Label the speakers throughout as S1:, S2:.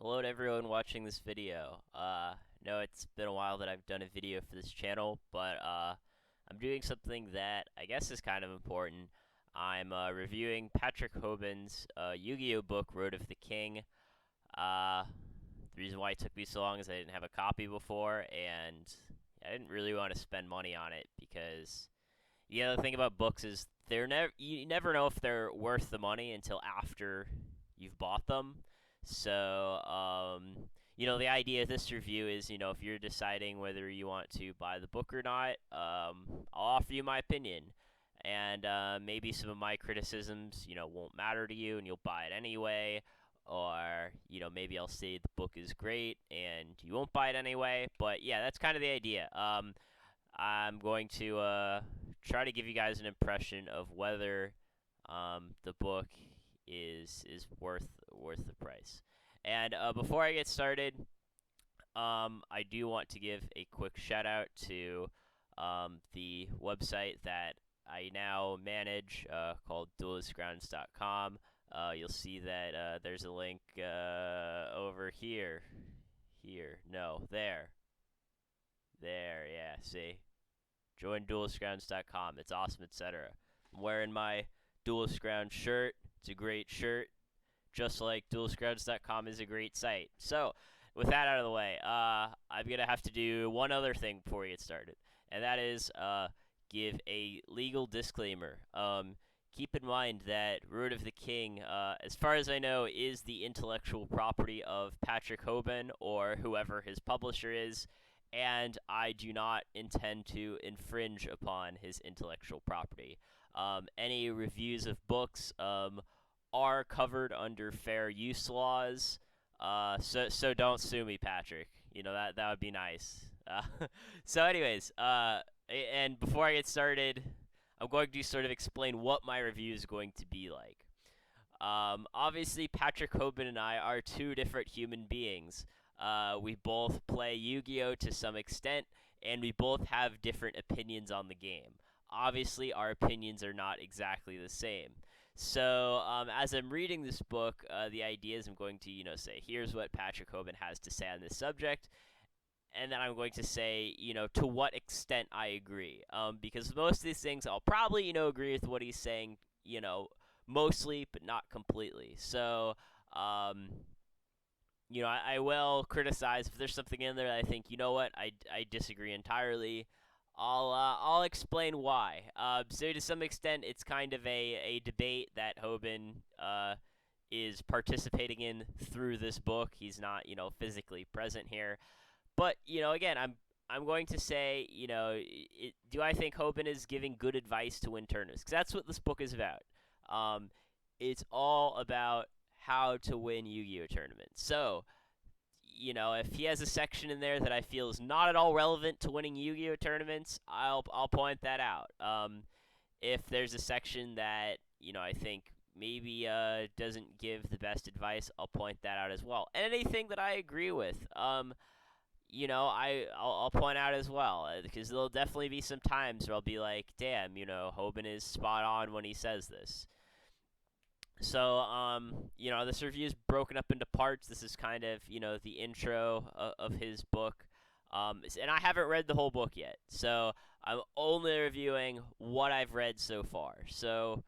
S1: Hello to everyone watching this video. No, it's been a while that I've done a video for this channel, but I'm doing something that I guess is kind of important. I'm reviewing Patrick Hoban's Yu-Gi-Oh book, Road of the King. Uh, the reason why it took me so long is I didn't have a copy before, and I didn't really want to spend money on it because the other thing about books is you never know if they're worth the money until after you've bought them. So, the idea of this review is, if you're deciding whether you want to buy the book or not, I'll offer you my opinion. And maybe some of my criticisms, won't matter to you and you'll buy it anyway. Or, maybe I'll say the book is great and you won't buy it anyway. But yeah, that's kind of the idea. I'm going to try to give you guys an impression of whether the book is worth the price. And before I get started, I do want to give a quick shout out to the website that I now manage called duelistgrounds.com. You'll see that there's a link over here. Here. No, there. There, yeah, see? Join duelistgrounds.com. It's awesome, etc. I'm wearing my Duelist Grounds shirt. It's a great shirt, just like duelistgrounds.com is a great site. So, with that out of the way, I'm going to have to do one other thing before we get started, and that is give a legal disclaimer. Keep in mind that Road of the King, as far as I know, is the intellectual property of Patrick Hoban or whoever his publisher is, and I do not intend to infringe upon his intellectual property. Any reviews of books are covered under fair use laws. So don't sue me, Patrick. That would be nice. So, anyways, and before I get started, I'm going to sort of explain what my review is going to be like. Obviously, Patrick Hoban and I are two different human beings. We both play Yu-Gi-Oh to some extent, and we both have different opinions on the game. Obviously, our opinions are not exactly the same. So, as I'm reading this book, the idea is I'm going to, say, here's what Patrick Hoban has to say on this subject, and then I'm going to say, to what extent I agree. Because most of these things, I'll probably, agree with what he's saying, mostly, but not completely. So, I will criticize if there's something in there that I think, I disagree entirely. I'll explain why. So to some extent, it's kind of a debate that Hoban is participating in through this book. He's not, physically present here. But, again, I'm going to say, do I think Hoban is giving good advice to win tournaments? Because that's what this book is about. It's all about how to win Yu-Gi-Oh tournaments. So, if he has a section in there that I feel is not at all relevant to winning Yu-Gi-Oh tournaments, I'll point that out. If there's a section that I think maybe doesn't give the best advice, I'll point that out as well. And anything that I agree with, I'll point out as well, because there'll definitely be some times where I'll be like, damn, Hoban is spot on when he says this. So, this review is broken up into parts. This is kind of, the intro of his book. And I haven't read the whole book yet. So, I'm only reviewing what I've read so far. So,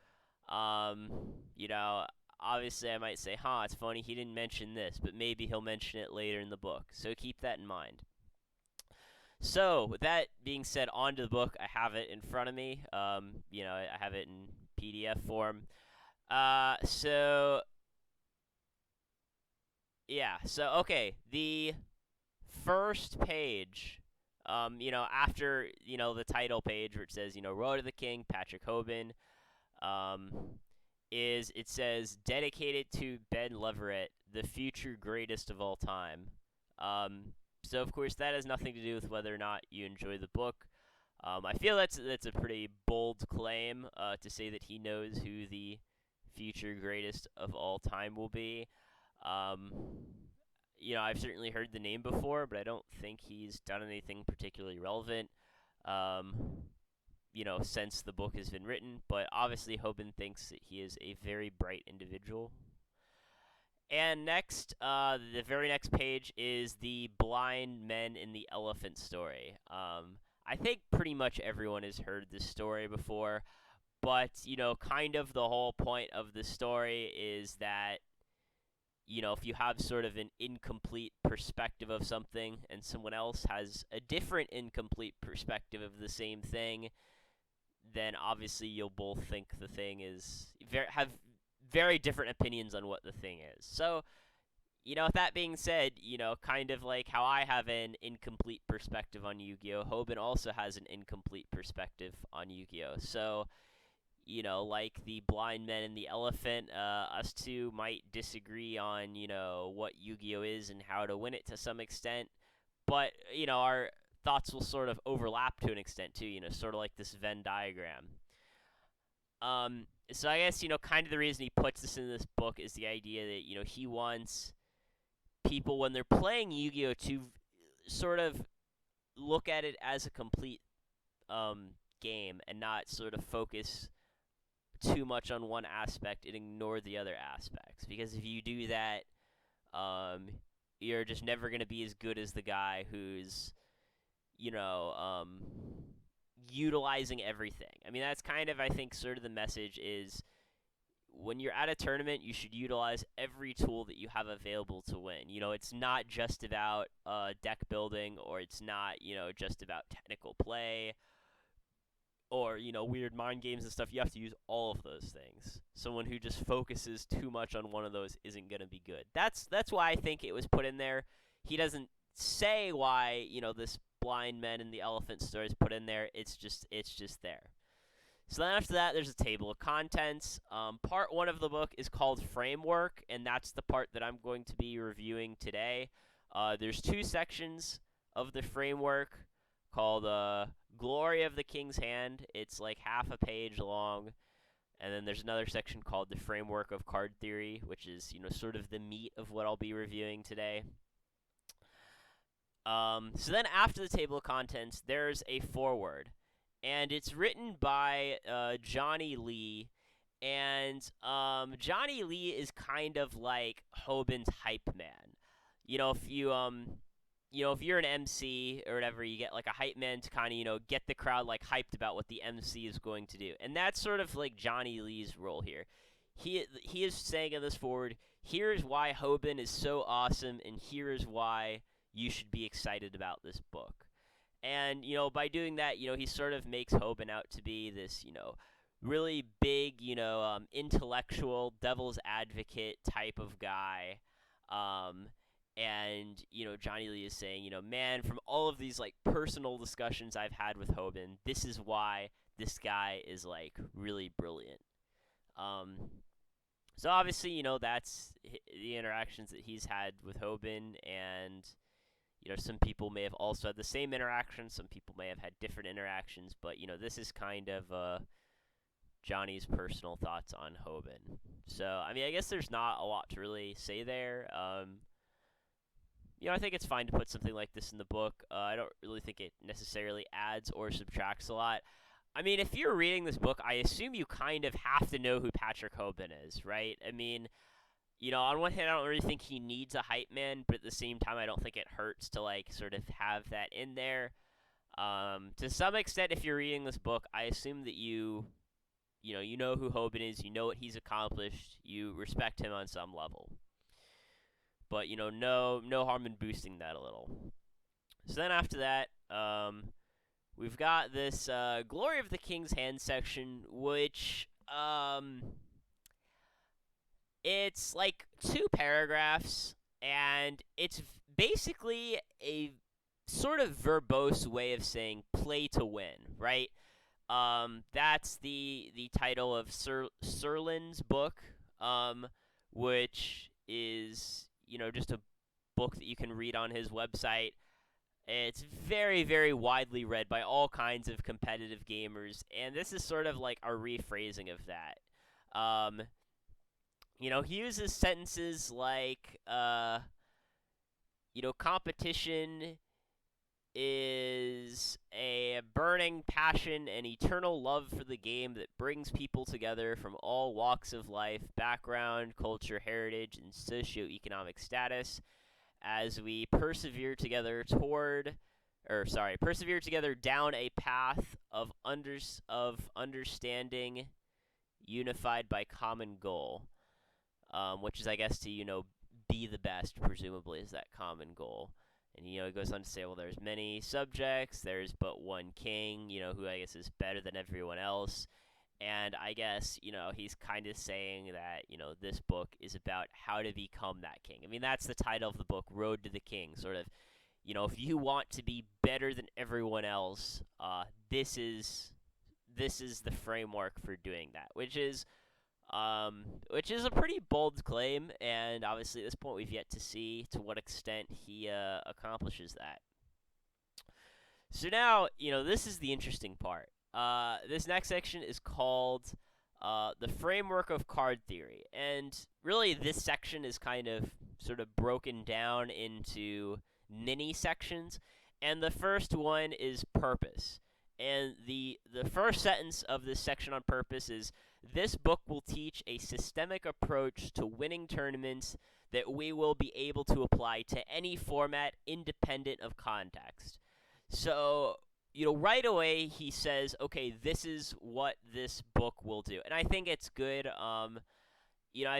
S1: obviously I might say, it's funny he didn't mention this, but maybe he'll mention it later in the book. So, keep that in mind. So, with that being said, on to the book. I have it in front of me. I have it in PDF form. So yeah, so okay, the first page, after the title page where it says Road to the King, Patrick Hoban, it says dedicated to Ben Leverett, the future greatest of all time. So of course that has nothing to do with whether or not you enjoy the book. I feel that's a pretty bold claim to say that he knows who the future greatest of all time will be. I've certainly heard the name before, but I don't think he's done anything particularly relevant, since the book has been written. But obviously, Hoban thinks that he is a very bright individual. And next, the very next page is the blind men in the elephant story. I think pretty much everyone has heard this story before, but kind of the whole point of the story is that if you have sort of an incomplete perspective of something and someone else has a different incomplete perspective of the same thing, then obviously you'll both think the thing is have very different opinions on what the thing is. So, with that being said, kind of like how I have an incomplete perspective on Yu-Gi-Oh, Hoban also has an incomplete perspective on Yu-Gi-Oh. So, like the blind men and the elephant, us two might disagree on, what Yu-Gi-Oh is and how to win it to some extent, but, our thoughts will sort of overlap to an extent too, sort of like this Venn diagram. So I guess, kind of the reason he puts this in this book is the idea that, he wants people when they're playing Yu-Gi-Oh to sort of look at it as a complete game and not sort of focus too much on one aspect and ignore the other aspects. Because if you do that, you're just never going to be as good as the guy who's, you know, um, utilizing everything. I mean, that's kind of, I think, sort of the message is when you're at a tournament, you should utilize every tool that you have available to win. It's not just about deck building, or it's not, just about technical play, or weird mind games and stuff. You have to use all of those things. Someone who just focuses too much on one of those isn't going to be good. That's why I think it was put in there. He doesn't say why this blind men and the elephant story is put in there. It's just there. So then after that, there's a table of contents. Part 1 of the book is called Framework, and that's the part that I'm going to be reviewing today. There's 2 sections of the framework called Glory of the King's Hand. It's like half a page long. And then there's another section called the Framework of Card Theory, which is, sort of the meat of what I'll be reviewing today. So then after the table of contents, there's a foreword. And it's written by Johnny Lee. And Johnny Lee is kind of like Hoban's hype man. If you're an MC or whatever, you get like a hype man to kind of, get the crowd like hyped about what the MC is going to do. And that's sort of like Johnny Lee's role here. He is saying in this forward, here's why Hoban is so awesome, and here is why you should be excited about this book. And, by doing that, he sort of makes Hoban out to be this, really big, intellectual, devil's advocate type of guy. And, Johnny Lee is saying, man, from all of these, like, personal discussions I've had with Hoban, this is why this guy is, like, really brilliant. So obviously, that's the interactions that he's had with Hoban, and some people may have also had the same interactions. Some people may have had different interactions. But, this is kind of Johnny's personal thoughts on Hoban. So, I mean, I guess there's not a lot to really say there. I think it's fine to put something like this in the book. I don't really think it necessarily adds or subtracts a lot. I mean, if you're reading this book, I assume you kind of have to know who Patrick Hoban is, right? I mean, on one hand, I don't really think he needs a hype man, but at the same time, I don't think it hurts to, like, sort of have that in there. To some extent, if you're reading this book, I assume that you know who Hoban is, you know what he's accomplished, you respect him on some level. But, no harm in boosting that a little. So then after that, we've got this Glory of the King's Hand section, which, it's like 2 paragraphs, and it's basically a sort of verbose way of saying play to win, right? That's the title of Serlin's book, which is, just a book that you can read on his website. It's very, very widely read by all kinds of competitive gamers, and this is sort of like a rephrasing of that. He uses sentences like, competition is a burning passion and eternal love for the game that brings people together from all walks of life, background, culture, heritage, and socioeconomic status as we persevere together persevere together down a path of understanding unified by common goal, which is, I guess, to, be the best, presumably, is that common goal. And, he goes on to say, well, there's many subjects, there's but one king, who I guess is better than everyone else. And I guess, he's kind of saying that, this book is about how to become that king. I mean, that's the title of the book, Road to the King. Sort of, if you want to be better than everyone else, this is the framework for doing that, which is a pretty bold claim, and obviously at this point we've yet to see to what extent he accomplishes that. So now, this is the interesting part. This next section is called the framework of card theory, and really this section is kind of sort of broken down into mini sections, and the first one is purpose. And the first sentence of this section on purpose is, this book will teach a systemic approach to winning tournaments that we will be able to apply to any format independent of context. So, right away he says, okay, this is what this book will do. And I think it's good. I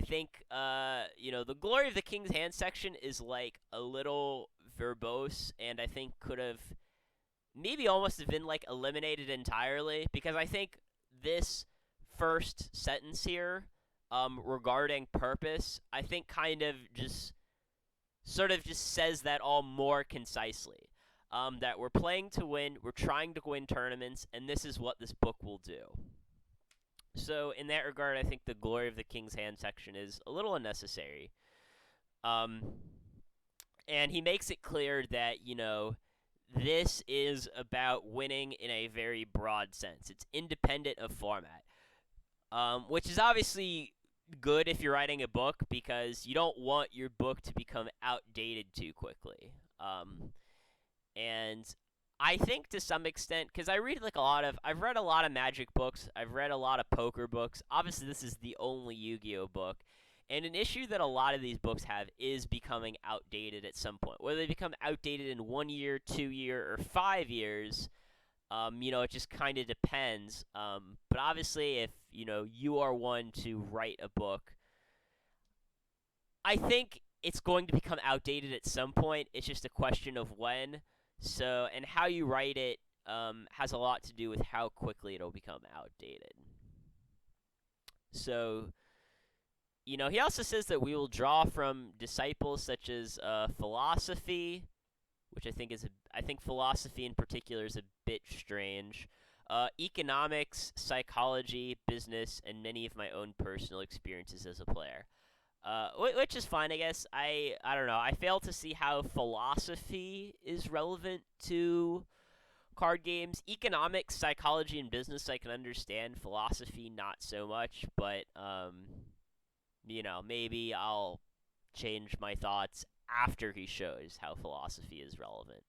S1: think, the Glory of the King's Hand section is like a little verbose, and I think could have maybe almost have been like eliminated entirely, because I think this first sentence here regarding purpose, I think kind of just says that all more concisely. That we're playing to win, we're trying to win tournaments, and this is what this book will do. So in that regard, I think the Glory of the King's Hand section is a little unnecessary. And he makes it clear that, this is about winning in a very broad sense. It's independent of format, which is obviously good if you're writing a book, because you don't want your book to become outdated too quickly. And I think to some extent, because I've read a lot of Magic books, I've read a lot of poker books. Obviously, this is the only Yu-Gi-Oh book. And an issue that a lot of these books have is becoming outdated at some point. Whether they become outdated in 1 year, 2 year, or 5 years, it just kind of depends. But obviously, if, you are one to write a book, I think it's going to become outdated at some point. It's just a question of when. So, and how you write it has a lot to do with how quickly it'll become outdated. So, he also says that we will draw from disciples such as philosophy, which I think philosophy in particular is a bit strange, economics, psychology, business, and many of my own personal experiences as a player. Which is fine, I guess. I don't know. I fail to see how philosophy is relevant to card games. Economics, psychology, and business I can understand. Philosophy, not so much. But, maybe I'll change my thoughts after he shows how philosophy is relevant.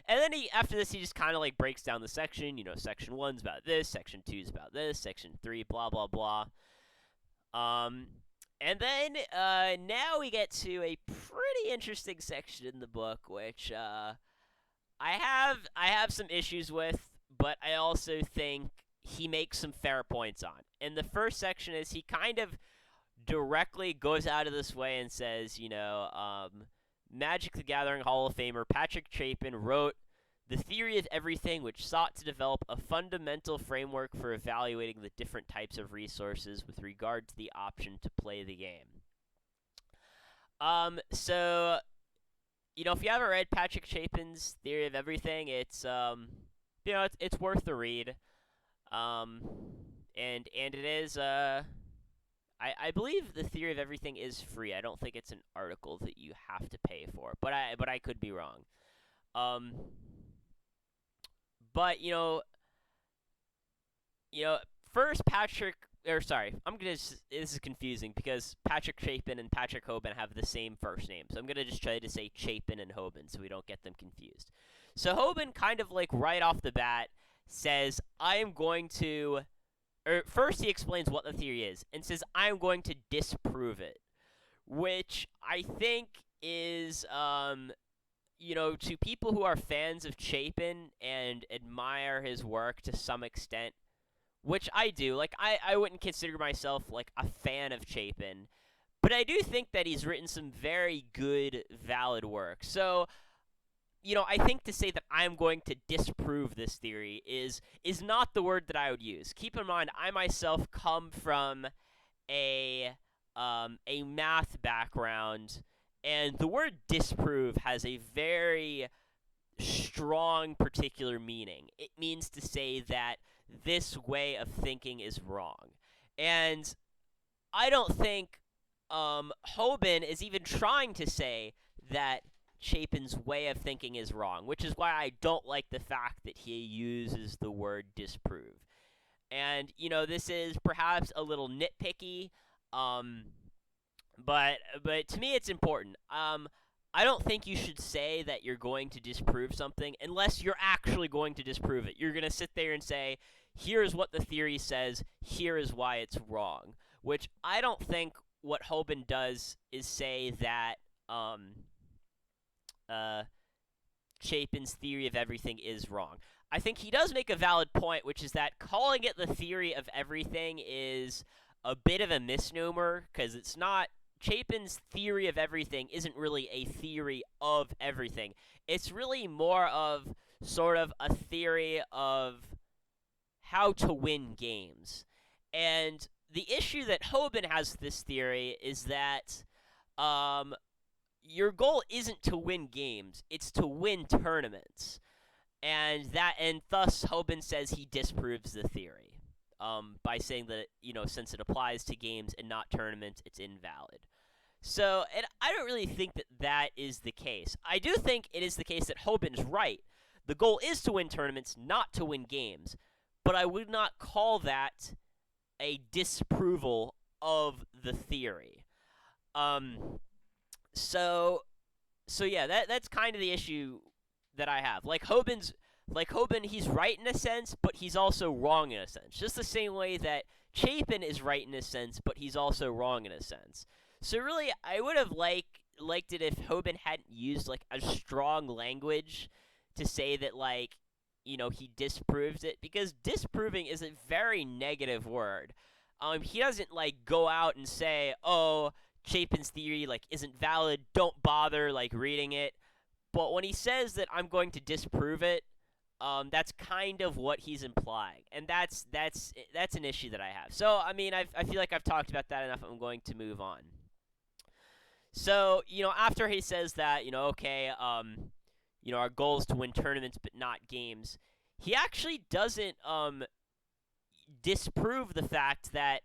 S1: And then after this, he just kind of like breaks down the section. Section 1's about this, section 2's about this, section 3, blah, blah, blah. And then now we get to a pretty interesting section in the book, which I have some issues with, but I also think he makes some fair points on. And the first section is he kind of directly goes out of this way and says, Magic the Gathering Hall of Famer Patrick Chapin wrote The Theory of Everything, which sought to develop a fundamental framework for evaluating the different types of resources with regard to the option to play the game. So, if you haven't read Patrick Chapin's Theory of Everything, it's it's worth the read. And it is I believe The Theory of Everything is free. I don't think it's an article that you have to pay for, but I could be wrong. But first Patrick or sorry, this is confusing because Patrick Chapin and Patrick Hoban have the same first name. So I'm gonna just try to say Chapin and Hoban so we don't get them confused. So Hoban kind of like right off the bat says, I am going to, or first he explains what the theory is and says, I am going to disprove it, which I think is, to people who are fans of Chapin and admire his work to some extent, which I do. Like, I wouldn't consider myself, like, a fan of Chapin, but I do think that he's written some very good, valid work. So, I think to say that I'm going to disprove this theory is not the word that I would use. Keep in mind, I myself come from a math background, and the word disprove has a very strong particular meaning. It means to say that this way of thinking is wrong. And I don't think Hoban is even trying to say that Chapin's way of thinking is wrong, which is why I don't like the fact that he uses the word disprove. And, this is perhaps a little nitpicky, but to me it's important. I don't think you should say that you're going to disprove something unless you're actually going to disprove it. You're going to sit there and say, here's what the theory says, here is why it's wrong, which I don't think what Hoban does is say that Chapin's theory of everything is wrong. I think he does make a valid point, which is that calling it the theory of everything is a bit of a misnomer, because it's not. Chapin's theory of everything isn't really a theory of everything. It's really more of sort of a theory of how to win games. And the issue that Hoban has with this theory is that your goal isn't to win games, it's to win tournaments. And thus Hoban says he disproves the theory by saying that, since it applies to games and not tournaments, it's invalid. So, and I don't really think that that is the case. I do think it is the case that Hoban's right. The goal is to win tournaments, not to win games. But I would not call that a disapproval of the theory. So yeah, that's kind of the issue that I have. Like Hoban, he's right in a sense, but he's also wrong in a sense. Just the same way that Chapin is right in a sense, but he's also wrong in a sense. So really, I would have liked it if Hoban hadn't used like a strong language to say that he disproves it, because disproving is a very negative word. He doesn't go out and say, "Oh, Chapin's theory isn't valid. Don't bother reading it." But when he says that I'm going to disprove it, that's kind of what he's implying, and that's an issue that I have. So I mean, I feel like I've talked about that enough. I'm going to move on. So after he says that, okay, our goal is to win tournaments but not games, he actually doesn't disprove the fact that,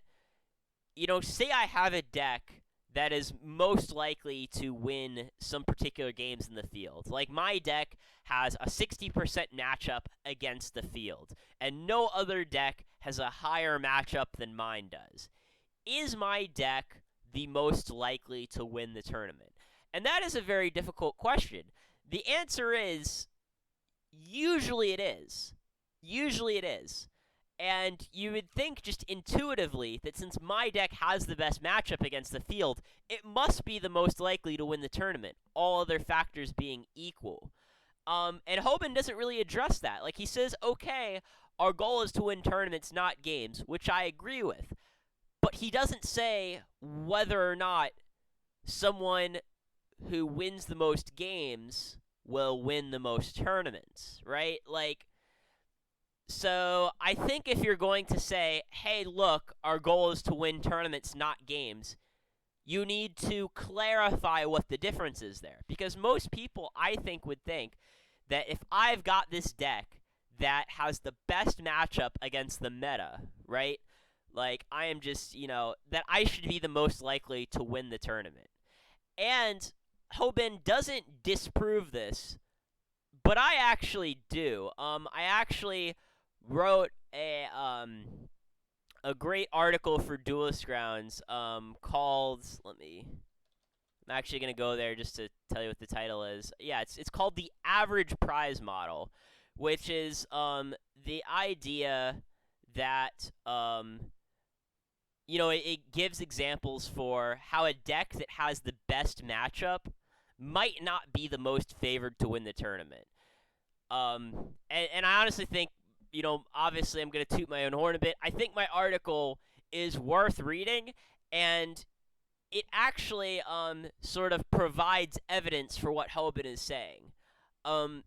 S1: say I have a deck that is most likely to win some particular games in the field. Like, my deck has a 60% matchup against the field, and no other deck has a higher matchup than mine does. Is my deck the most likely to win the tournament? And that is a very difficult question. The answer is, usually it is. Usually it is. And you would think just intuitively that since my deck has the best matchup against the field, it must be the most likely to win the tournament, all other factors being equal. And Hoban doesn't really address that. He says, okay, our goal is to win tournaments, not games, which I agree with. But he doesn't say whether or not someone who wins the most games will win the most tournaments, right? So I think if you're going to say, hey, look, our goal is to win tournaments, not games, you need to clarify what the difference is there. Because most people, I think, would think that if I've got this deck that has the best matchup against the meta, right? I am just, that I should be the most likely to win the tournament. And Hoban doesn't disprove this, but I actually do. I actually wrote a great article for Duelist Grounds called, I'm actually going to go there just to tell you what the title is. Yeah, it's called the average prize model, which is the idea that it gives examples for how a deck that has the best matchup might not be the most favored to win the tournament. And I honestly think, obviously I'm going to toot my own horn a bit. I think my article is worth reading, and it actually sort of provides evidence for what Hoban is saying.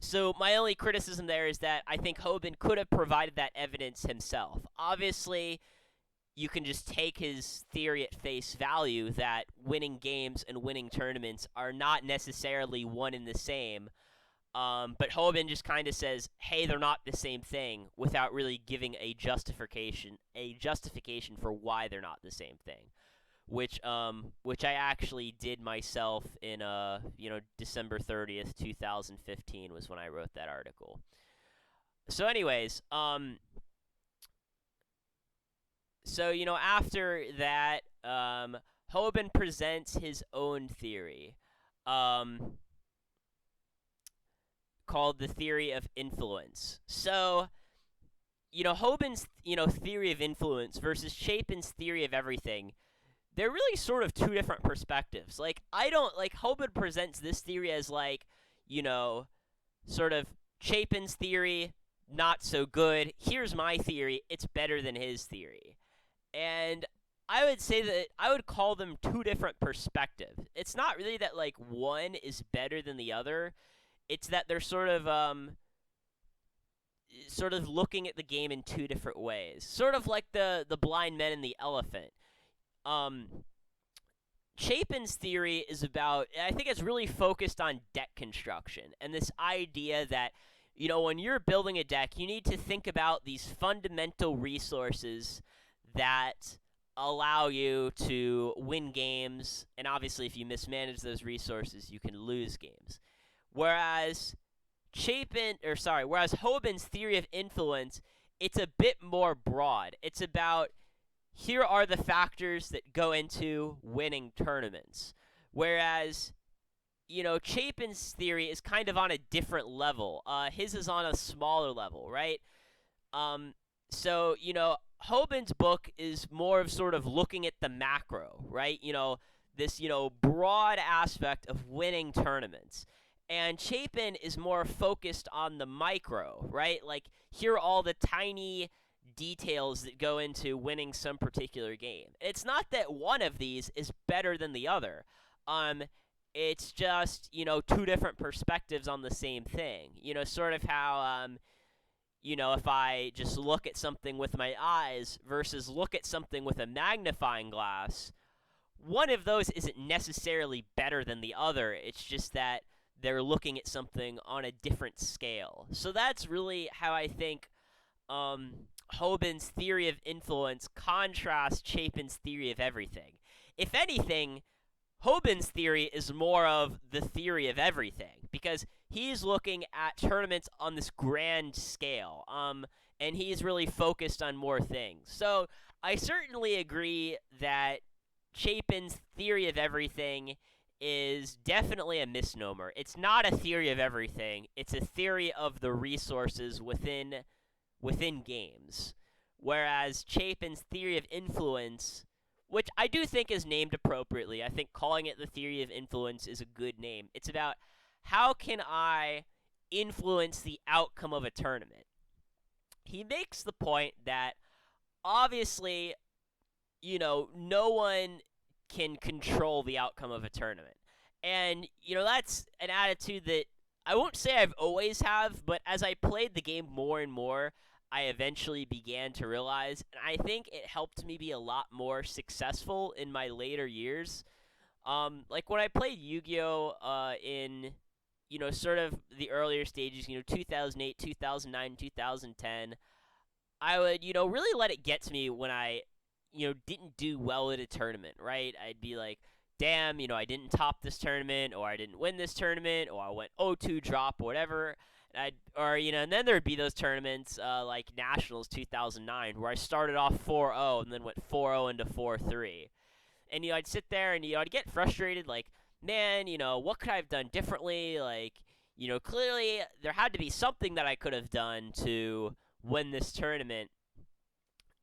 S1: So my only criticism there is that I think Hoban could have provided that evidence himself. Obviously, you can just take his theory at face value that winning games and winning tournaments are not necessarily one and the same. But Hoban just kind of says, hey, they're not the same thing, without really giving a justification for why they're not the same thing. Which I actually did myself in December 30th, 2015 was when I wrote that article. So anyways, after that, Hoban presents his own theory, called the theory of influence. So, Hoban's, theory of influence versus Chapin's theory of everything, they're really sort of two different perspectives. Hoban presents this theory as sort of Chapin's theory, not so good. Here's my theory, it's better than his theory. And I would say that I would call them two different perspectives. It's not really that, one is better than the other. It's that they're sort of looking at the game in two different ways. Sort of like the blind men and the elephant. Chapin's theory is about, I think it's really focused on deck construction, and this idea that, when you're building a deck, you need to think about these fundamental resources that allow you to win games, and obviously if you mismanage those resources, you can lose games. Whereas Hoban's theory of influence, it's a bit more broad. It's about, here are the factors that go into winning tournaments. Whereas, Chapin's theory is kind of on a different level. His is on a smaller level, right? So, Hoban's book is more of sort of looking at the macro, right? This, broad aspect of winning tournaments. And Chapin is more focused on the micro, right? Here are all the tiny details that go into winning some particular game. It's not that one of these is better than the other. It's just, two different perspectives on the same thing. Sort of how, if I just look at something with my eyes versus look at something with a magnifying glass, one of those isn't necessarily better than the other. It's just that they're looking at something on a different scale. So that's really how I think Hoban's theory of influence contrasts Chapin's theory of everything. If anything, Hoban's theory is more of the theory of everything, because he's looking at tournaments on this grand scale, and he's really focused on more things. So I certainly agree that Chapin's theory of everything is definitely a misnomer. It's not a theory of everything. It's a theory of the resources within games. Whereas Chapin's theory of influence, which I do think is named appropriately, I think calling it the theory of influence is a good name. It's about, how can I influence the outcome of a tournament? He makes the point that, obviously, no one can control the outcome of a tournament. And, that's an attitude that I won't say I've always have, but as I played the game more and more, I eventually began to realize, and I think it helped me be a lot more successful in my later years. When I played Yu-Gi-Oh! In, sort of the earlier stages, 2008, 2009, 2010, I would, really let it get to me when I didn't do well at a tournament, right? I'd be like, damn, I didn't top this tournament, or I didn't win this tournament, or I went 0-2 drop, or whatever. and then there'd be those tournaments like Nationals 2009, where I started off 4-0 and then went 4-0 into 4-3. And I'd sit there and I'd get frustrated, like, man, what could I have done differently? Like, clearly there had to be something that I could have done to win this tournament.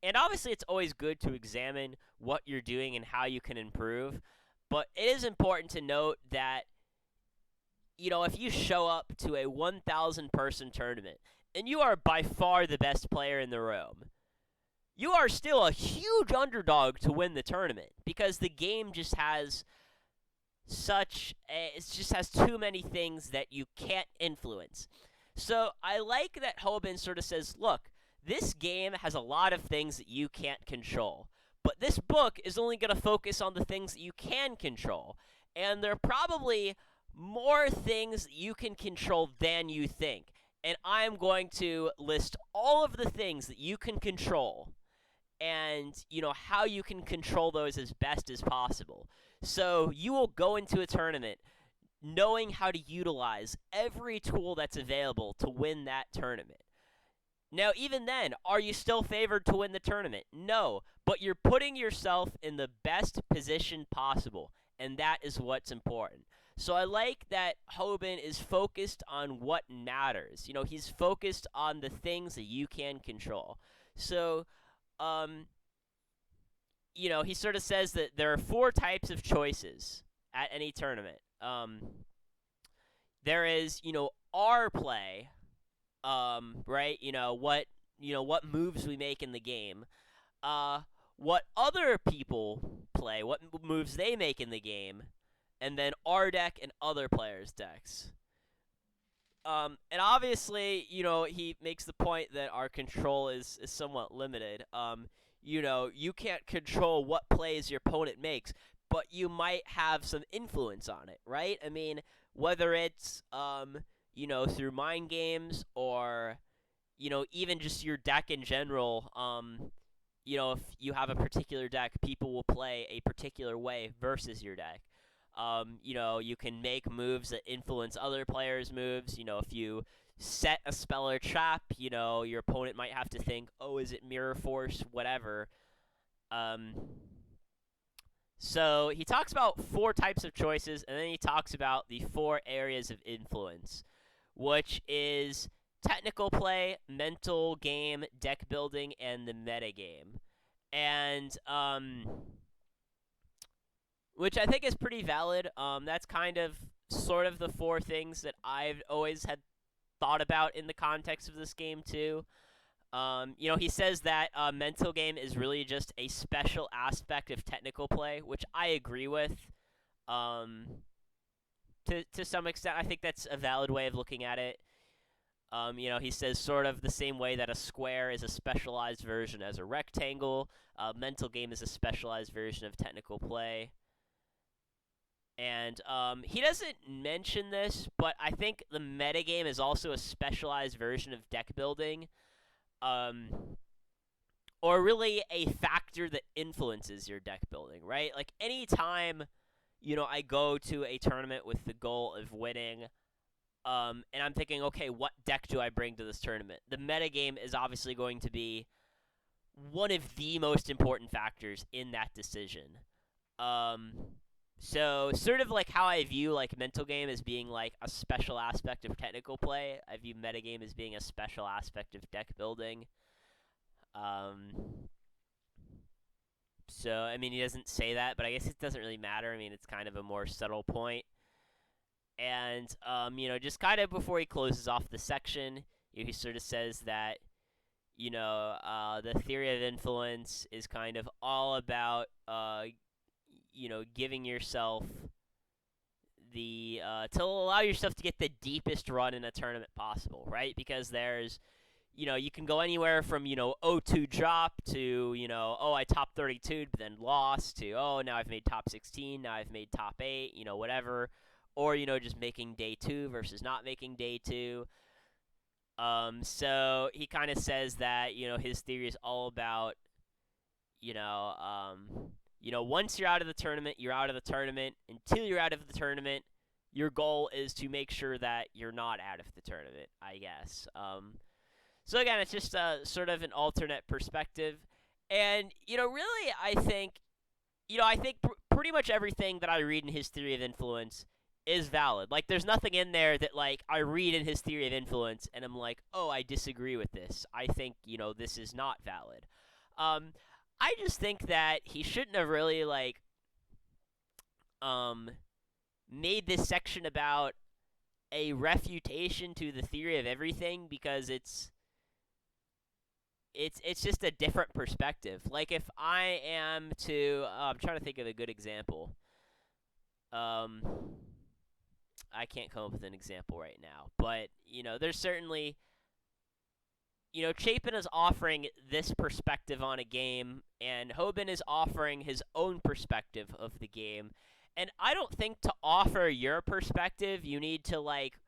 S1: And obviously, it's always good to examine what you're doing and how you can improve. But it is important to note that, if you show up to a 1,000-person tournament and you are by far the best player in the room, you are still a huge underdog to win the tournament, because the game just has it just has too many things that you can't influence. So I like that Hoban sort of says, look, this game has a lot of things that you can't control, but this book is only going to focus on the things that you can control, and there are probably more things that you can control than you think. And I'm going to list all of the things that you can control and, how you can control those as best as possible. So you will go into a tournament knowing how to utilize every tool that's available to win that tournament. Now, even then, are you still favored to win the tournament? No, but you're putting yourself in the best position possible, and that is what's important. So I like that Hoban is focused on what matters. He's focused on the things that you can control. So, he sort of says that there are 4 types of choices at any tournament. There is, our play, right? What moves we make in the game. What other people play, what moves they make in the game, and then our deck and other players' decks. And obviously, he makes the point that our control is somewhat limited. You can't control what plays your opponent makes, but you might have some influence on it, right? I mean, whether it's, through mind games or, even just your deck in general, if you have a particular deck, people will play a particular way versus your deck. You can make moves that influence other players' moves. If you set a spell or trap, your opponent might have to think, oh, is it Mirror Force, whatever. So he talks about 4 types of choices, and then he talks about the 4 areas of influence, which is technical play, mental game, deck building, and the meta game. And, which I think is pretty valid. That's kind of sort of the 4 things that I've always had thought about in the context of this game too. He says that mental game is really just a special aspect of technical play, which I agree with. To some extent, I think that's a valid way of looking at it. He says sort of the same way that a square is a specialized version as a rectangle. Mental game is a specialized version of technical play. And he doesn't mention this, but I think the metagame is also a specialized version of deck building. Or really a factor that influences your deck building, right? Like, anytime, I go to a tournament with the goal of winning, and I'm thinking, okay, what deck do I bring to this tournament? The metagame is obviously going to be one of the most important factors in that decision. So sort of like how I view like mental game as being like a special aspect of technical play, I view metagame as being a special aspect of deck building. So I mean, he doesn't say that, but I guess it doesn't really matter. I mean, it's kind of a more subtle point. And just kind of before he closes off the section, he sort of says that the theory of influence is kind of all about giving yourself the to allow yourself to get the deepest run in a tournament possible, right? Because there's you can go anywhere from 0-2 drop to oh, I top 32 but then lost, to oh, now I've made top 16, now I've made top 8, whatever, or just making day 2 versus not making day 2. So he kind of says that his theory is all about once you're out of the tournament, you're out of the tournament. Until you're out of the tournament, your goal is to make sure that you're not out of the tournament, I guess. So again, it's just sort of an alternate perspective. And, really, I think pretty much everything that I read in his theory of influence is valid. Like, there's nothing in there that, like, I read in his theory of influence and I'm like, oh, I disagree with this. I think, this is not valid. I just think that he shouldn't have really, like, made this section about a refutation to the theory of everything, because it's just a different perspective. Like, if I am to, I'm trying to think of a good example. I can't come up with an example right now, but there's certainly, Chapin is offering this perspective on a game, and Hoban is offering his own perspective of the game. And I don't think to offer your perspective, you need to, like,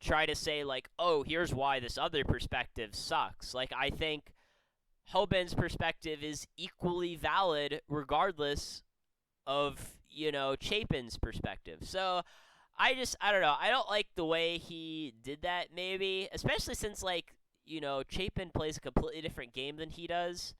S1: try to say, like, oh, here's why this other perspective sucks. Like, I think Hoban's perspective is equally valid regardless of, Chapin's perspective. So I don't know. I don't like the way he did that, maybe, especially since, like, Chapin plays a completely different game than he does.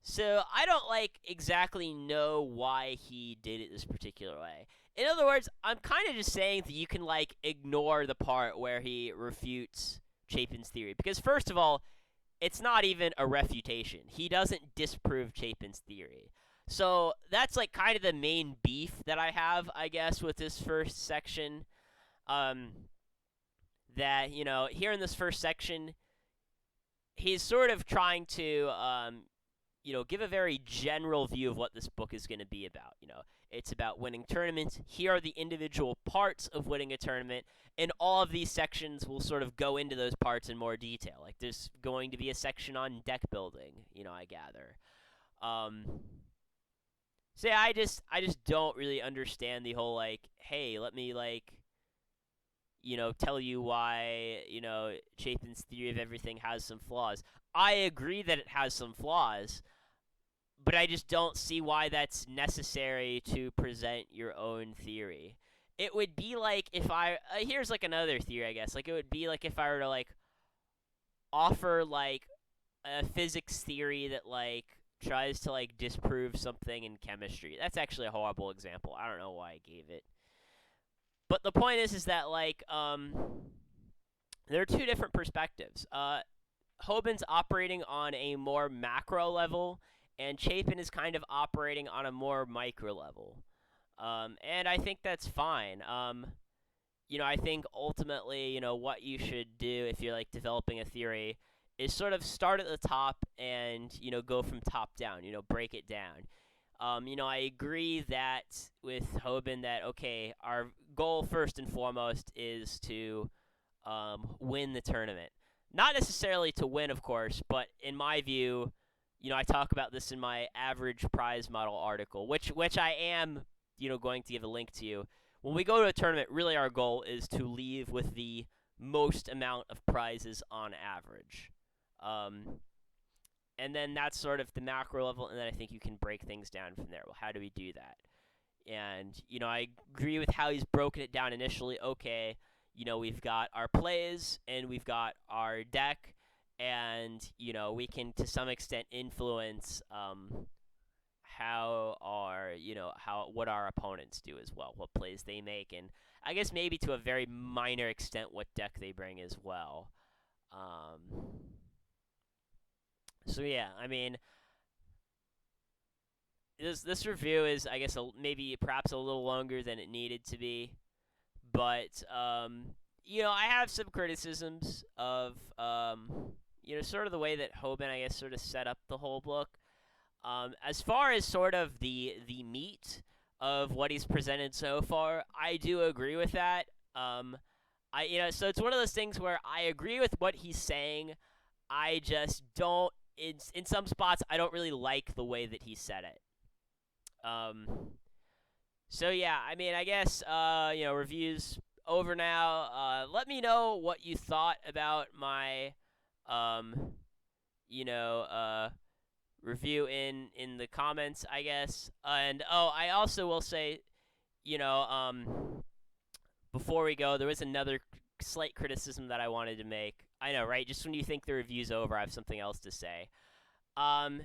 S1: So I don't, like, exactly know why he did it this particular way. In other words, I'm kind of just saying that you can, like, ignore the part where he refutes Chapin's theory. Because, first of all, it's not even a refutation. He doesn't disprove Chapin's theory. So that's, like, kind of the main beef that I have, I guess, with this first section. That, here in this first section, he's sort of trying to, give a very general view of what this book is going to be about. It's about winning tournaments. Here are the individual parts of winning a tournament, and all of these sections will sort of go into those parts in more detail. Like, there's going to be a section on deck building, I gather. So yeah, I just don't really understand the whole, like, hey, let me, like, tell you why, Chapin's theory of everything has some flaws. I agree that it has some flaws, but I just don't see why that's necessary to present your own theory. It would be like if here's, like, another theory, I guess. Like, it would be like if I were to, like, offer, like, a physics theory that, like, tries to, like, disprove something in chemistry. That's actually a horrible example. I don't know why I gave it. But the point is that, like, there are two different perspectives. Hoban's operating on a more macro level, and Chapin is kind of operating on a more micro level. And I think that's fine. I think ultimately, what you should do if you're, like, developing a theory is sort of start at the top and, go from top down, break it down. I agree that with Hoban that, okay, our goal first and foremost is to win the tournament. Not necessarily to win, of course, but in my view, I talk about this in my average prize model article, which I am, going to give a link to you. When we go to a tournament, really our goal is to leave with the most amount of prizes on average. And then that's sort of the macro level, and then I think you can break things down from there. Well, how do we do that? And, I agree with how he's broken it down initially. Okay, we've got our plays, and we've got our deck, and, we can, to some extent, influence what our opponents do as well, what plays they make, and I guess maybe to a very minor extent what deck they bring as well. So yeah, I mean, this review is, I guess, maybe perhaps a little longer than it needed to be, but I have some criticisms of sort of the way that Hoban, I guess, sort of set up the whole book. As far as sort of the meat of what he's presented so far, I do agree with that. So it's one of those things where I agree with what he's saying. I just don't. In some spots, I don't really like the way that he said it. So yeah, I mean, I guess reviews over now. Let me know what you thought about my review in the comments, I guess. And I also will say, before we go, there was another slight criticism that I wanted to make. I know, right? Just when you think the review's over, I have something else to say. Um,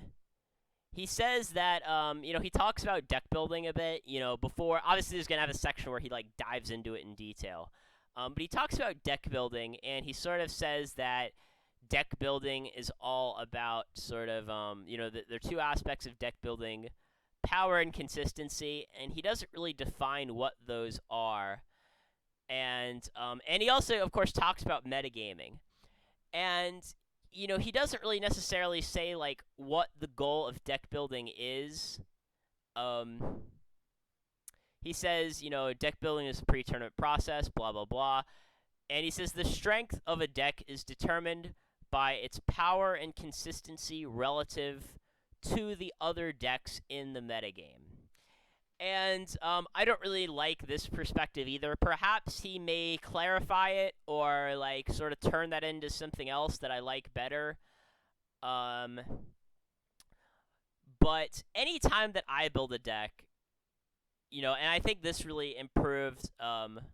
S1: he says that, he talks about deck building a bit, before, obviously there's going to have a section where he, dives into it in detail. But he talks about deck building, and he sort of says that deck building is all about sort of, there are two aspects of deck building, power and consistency, and he doesn't really define what those are. And he also, of course, talks about metagaming. And, he doesn't really necessarily say, what the goal of deck building is. He says, deck building is a pre-tournament process, blah, blah, blah. And he says the strength of a deck is determined by its power and consistency relative to the other decks in the metagame. And I don't really like this perspective either. Perhaps he may clarify it or, sort of turn that into something else that I like better. But anytime that I build a deck, and I think this really improved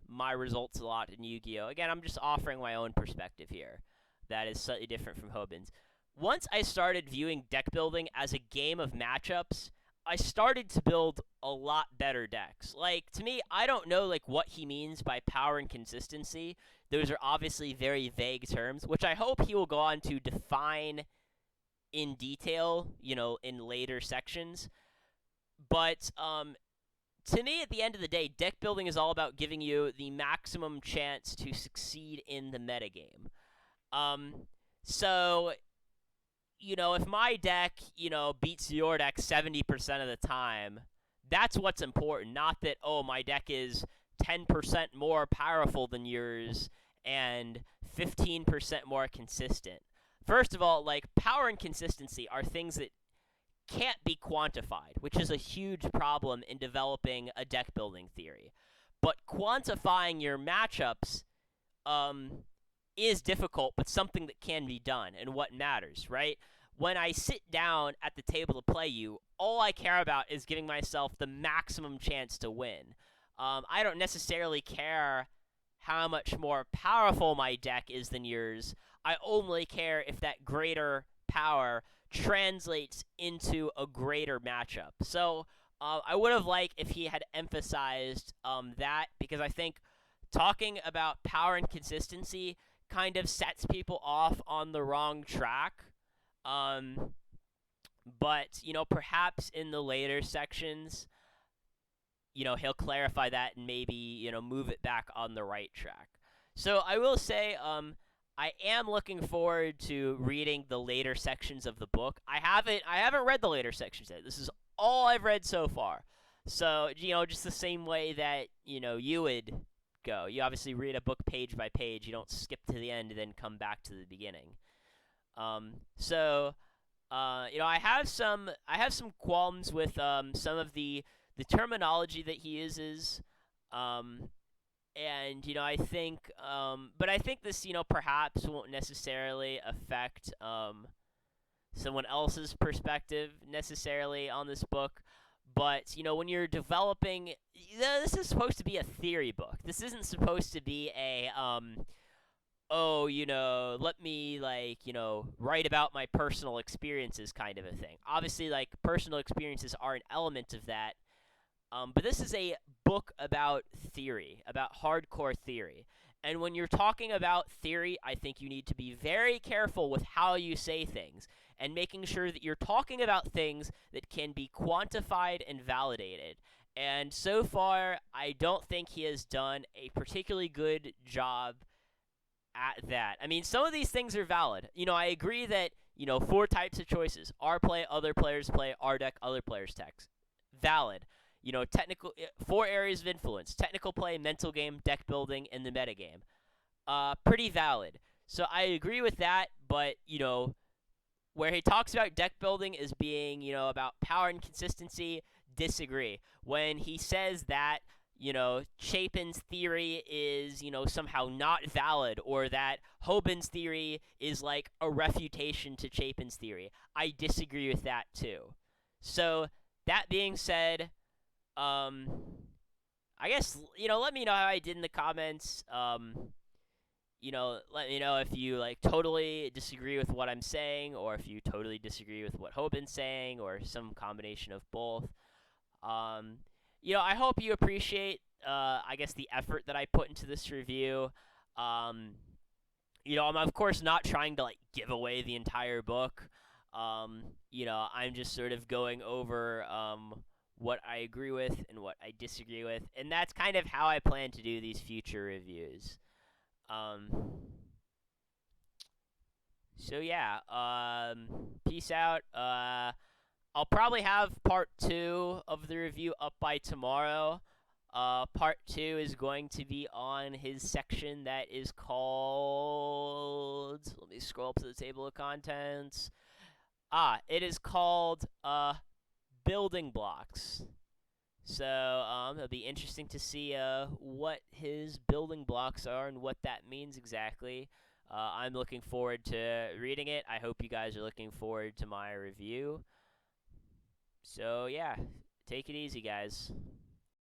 S1: my results a lot in Yu-Gi-Oh! Again, I'm just offering my own perspective here that is slightly different from Hobin's. Once I started viewing deck building as a game of matchups, I started to build a lot better decks. To me, I don't know, what he means by power and consistency. Those are obviously very vague terms, which I hope he will go on to define in detail, in later sections. But, to me, at the end of the day, deck building is all about giving you the maximum chance to succeed in the metagame. So, if my deck, beats your deck 70% of the time, that's what's important. Not that, my deck is 10% more powerful than yours and 15% more consistent. First of all, power and consistency are things that can't be quantified, which is a huge problem in developing a deck building theory. But quantifying your matchups is difficult, but something that can be done and what matters, right? When I sit down at the table to play you, all I care about is giving myself the maximum chance to win. I don't necessarily care how much more powerful my deck is than yours. I only care if that greater power translates into a greater matchup. So I would have liked if he had emphasized that, because I think talking about power and consistency kind of sets people off on the wrong track. But, perhaps in the later sections, he'll clarify that and maybe, move it back on the right track. So I will say, I am looking forward to reading the later sections of the book. I haven't read the later sections yet. This is all I've read so far. So, just the same way that, you would go. You obviously read a book page by page. You don't skip to the end and then come back to the beginning. I have some qualms with some of the terminology that he uses. I think, but I think this, perhaps won't necessarily affect someone else's perspective necessarily on this book. But, when you're developing, this is supposed to be a theory book. This isn't supposed to be a, let me, write about my personal experiences kind of a thing. Obviously, personal experiences are an element of that. But this is a book about theory, about hardcore theory. And when you're talking about theory, I think you need to be very careful with how you say things and making sure that you're talking about things that can be quantified and validated. And so far, I don't think he has done a particularly good job at that. I mean, some of these things are valid. I agree that, 4 types of choices. Our play, other players play, our deck, other players' decks. Valid. Technical 4 areas of influence: technical play, mental game, deck building, and the metagame. Pretty valid. So I agree with that, but, where he talks about deck building as being, about power and consistency, disagree. When he says that, Chapin's theory is, somehow not valid, or that Hobin's theory is like a refutation to Chapin's theory, I disagree with that too. So, that being said, I guess, let me know how I did in the comments. Let me know if you like totally disagree with what I'm saying, or if you totally disagree with what Hoban's saying, or some combination of both. Um, I hope you appreciate, I guess, the effort that I put into this review. Um, I'm of course not trying to like give away the entire book. I'm just sort of going over what I agree with and what I disagree with, and that's kind of how I plan to do these future reviews. Um, so yeah, peace out. I'll probably have part 2 of the review up by tomorrow. Part 2 is going to be on his section that is called. Let me scroll up to the table of contents. It is called building blocks. So it'll be interesting to see what his building blocks are and what that means exactly. I'm looking forward to reading it. I hope you guys are looking forward to my review. So yeah, take it easy, guys.